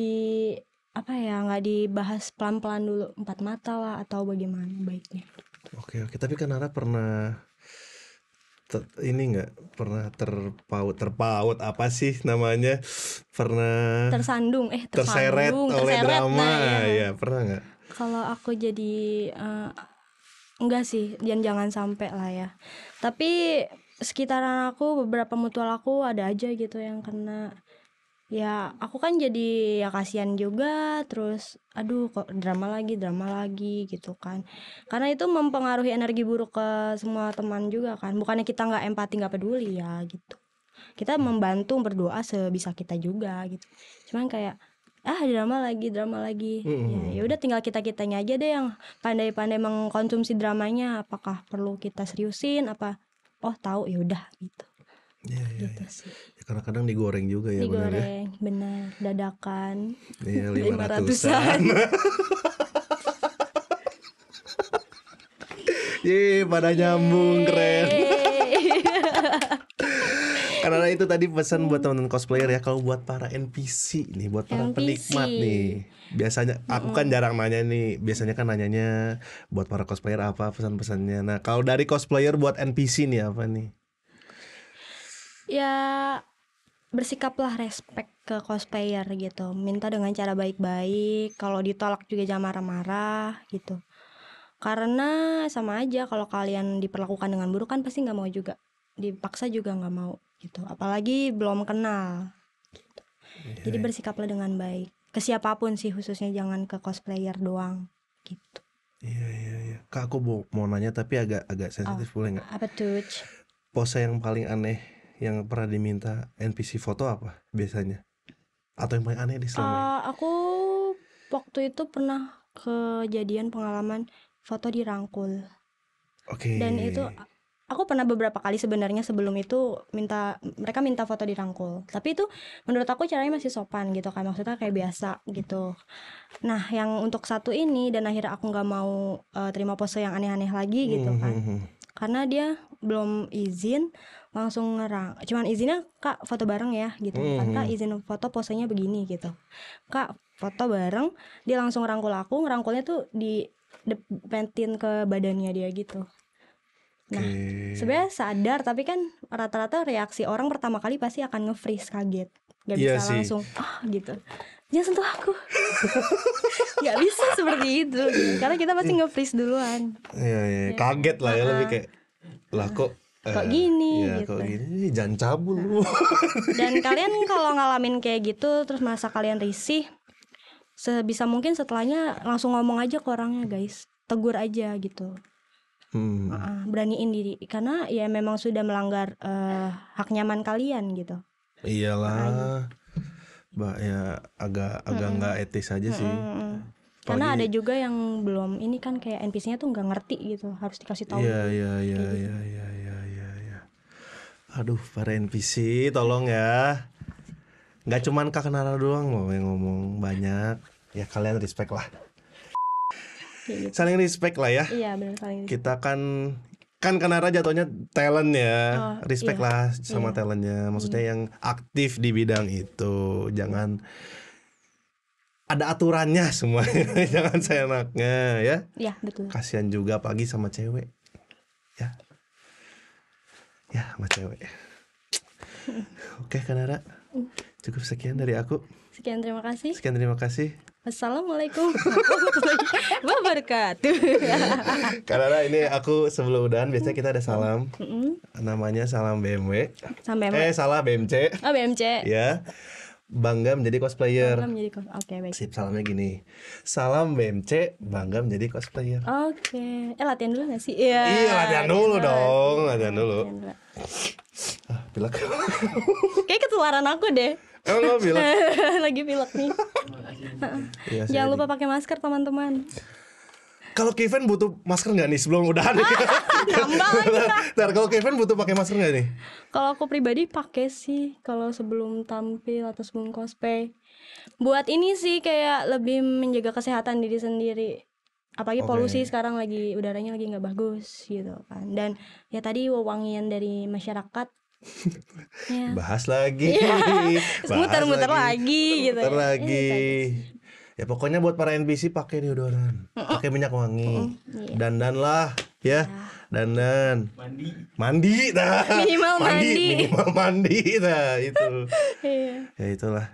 nggak dibahas pelan-pelan dulu, empat mata lah atau bagaimana baiknya. Oke, tapi Kanara pernah ini nggak pernah terpaut apa sih namanya? Pernah Tersandung, terseret oleh terseret, drama, nah, ya pernah nggak? Kalau aku jadi enggak sih, jangan sampai lah ya. Tapi sekitaran aku, beberapa mutual aku ada aja gitu yang kena. Ya aku kan jadi ya kasihan juga, terus aduh kok drama lagi gitu kan. Karena itu mempengaruhi energi buruk ke semua teman juga kan. Bukannya kita nggak empati, nggak peduli ya gitu. Kita membantu, berdoa sebisa kita juga gitu. Cuman kayak drama lagi. Ya udah, tinggal kitanya aja deh yang pandai-pandai mengkonsumsi dramanya. Apakah perlu kita seriusin apa? Oh tahu, ya udah gitu. Iya. Gitu sih. Ya, kadang-kadang digoreng juga ya, benar ya. Digoreng, benar, dadakan. Iya, 500-an. Yeay, pada nyambung, keren. Karena itu tadi pesan buat teman-teman cosplayer ya, kalau buat para NPC nih, buat para penikmat nih. Biasanya aku kan jarang nanya nih, biasanya kan nanyanya buat para cosplayer apa pesan-pesannya. Nah, kalau dari cosplayer buat NPC nih apa nih? Ya bersikaplah respect ke cosplayer gitu. Minta dengan cara baik-baik. Kalau ditolak juga jangan marah-marah gitu. Karena sama aja, kalau kalian diperlakukan dengan buruk kan pasti nggak mau juga. Dipaksa juga nggak mau gitu. Apalagi belum kenal. Gitu. Jadi bersikaplah dengan baik. Ke siapapun sih, khususnya jangan ke cosplayer doang gitu. Iya. Kak, aku mau nanya tapi agak sensitif, boleh nggak? Apa tuh? Pose yang paling aneh yang pernah diminta NPC foto apa biasanya? Atau yang paling aneh di selama ini? Aku waktu itu pernah kejadian pengalaman foto dirangkul. Oke. Dan itu aku pernah beberapa kali sebenarnya sebelum itu mereka minta foto dirangkul. Tapi itu menurut aku caranya masih sopan gitu kan, maksudnya kayak biasa gitu. Nah yang untuk satu ini, dan akhirnya aku nggak mau terima pose yang aneh-aneh lagi gitu kan, karena dia belum izin langsung cuman izinnya, Kak foto bareng ya gitu kan, Kak izin foto posenya begini gitu, Kak foto bareng. Dia langsung ngerangkulnya tuh didepetin ke badannya dia gitu. Nah, sebenarnya sadar, tapi kan rata-rata reaksi orang pertama kali pasti akan nge-freeze, kaget, nggak Iya bisa sih. langsung gitu, jangan sentuh aku. Nggak bisa seperti itu gitu. Karena kita pasti nge-freeze duluan. Iya, kaget lah ya, lebih kayak lah kok gini ya, gitu. kok gini, jangan cabul lu. Dan kalian kalau ngalamin kayak gitu terus masa kalian risih, sebisa mungkin setelahnya langsung ngomong aja ke orangnya, guys, tegur aja gitu. Beraniin diri, karena ya memang sudah melanggar hak nyaman kalian gitu. Iyalah, Mbak, ya agak nggak etis aja sih. Karena ada juga yang belum ini kan, kayak NPC-nya tuh nggak ngerti gitu, harus dikasih tahu. Iya. Aduh, para NPC tolong ya. Nggak cuman Kak Nara doang loh yang ngomong, banyak. Ya kalian respect lah. Kayak gitu. Saling respect lah ya. Iya benar, saling. Kita kan Kanara jatuhnya talent ya. Respect lah sama talentnya. Maksudnya yang aktif di bidang itu. Jangan ada aturannya semuanya. Jangan seenaknya ya. Iya betul. Kasihan juga apalagi sama cewek. Ya sama cewek. Oke Kanara, cukup sekian dari aku. Sekian, terima kasih. Wassalamualaikum warahmatullahi wabarakatuh. Kanara, ini aku sebelum udahan biasanya kita ada salam. Namanya salam BMW. Salah BMC. Oh, BMC. Ya. Bangga menjadi cosplayer. Oke, baik. Sip, salamnya gini. Salam BMC, bangga menjadi cosplayer. Oke. Latihan dulu gak sih? Iya, latihan dulu dong. Latihan dulu. Pilek. Kayak ketularan aku deh. Emang lo pilek? Lagi pilek nih. Iya, Jangan lupa pakai masker, teman-teman. Kalau Kevin butuh masker nggak nih sebelum udahan? Nambah lagi. Ntar kalau Kevin butuh pakai masker nggak nih? Kalau aku pribadi pakai sih, kalau sebelum tampil atau sebelum cosplay. Buat ini sih, kayak lebih menjaga kesehatan diri sendiri. apalagi Oke. polusi sekarang lagi udaranya lagi nggak bagus gitu kan. Dan ya tadi wewangian dari masyarakat ya Bahas lagi. muter-muter lagi gitu Muter ya. lagi. Gitu. Ya pokoknya buat para NPC pakai deodoran, pakai minyak wangi, Iya. dandan lah, ya, dandan, mandi, nah, Minimal mandi. minimal mandi, nah itu, Iya. ya itulah,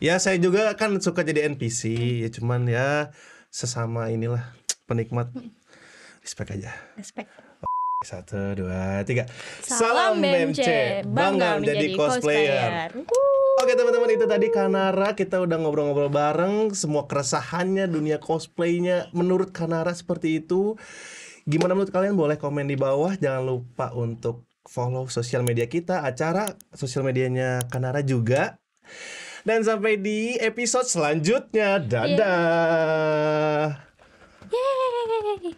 ya saya juga kan suka jadi NPC, ya cuman ya sesama inilah penikmat, respect aja. Respect. 1, 2, 3. Salam BMC, bangga menjadi cosplayer. Oke teman-teman, itu tadi Kanara, kita udah ngobrol-ngobrol bareng semua keresahannya dunia cosplaynya. Menurut Kanara seperti itu. Gimana menurut kalian? Boleh komen di bawah. Jangan lupa untuk follow sosial media kita, acara sosial medianya Kanara juga. Dan sampai di episode selanjutnya. Dadah. Yeay.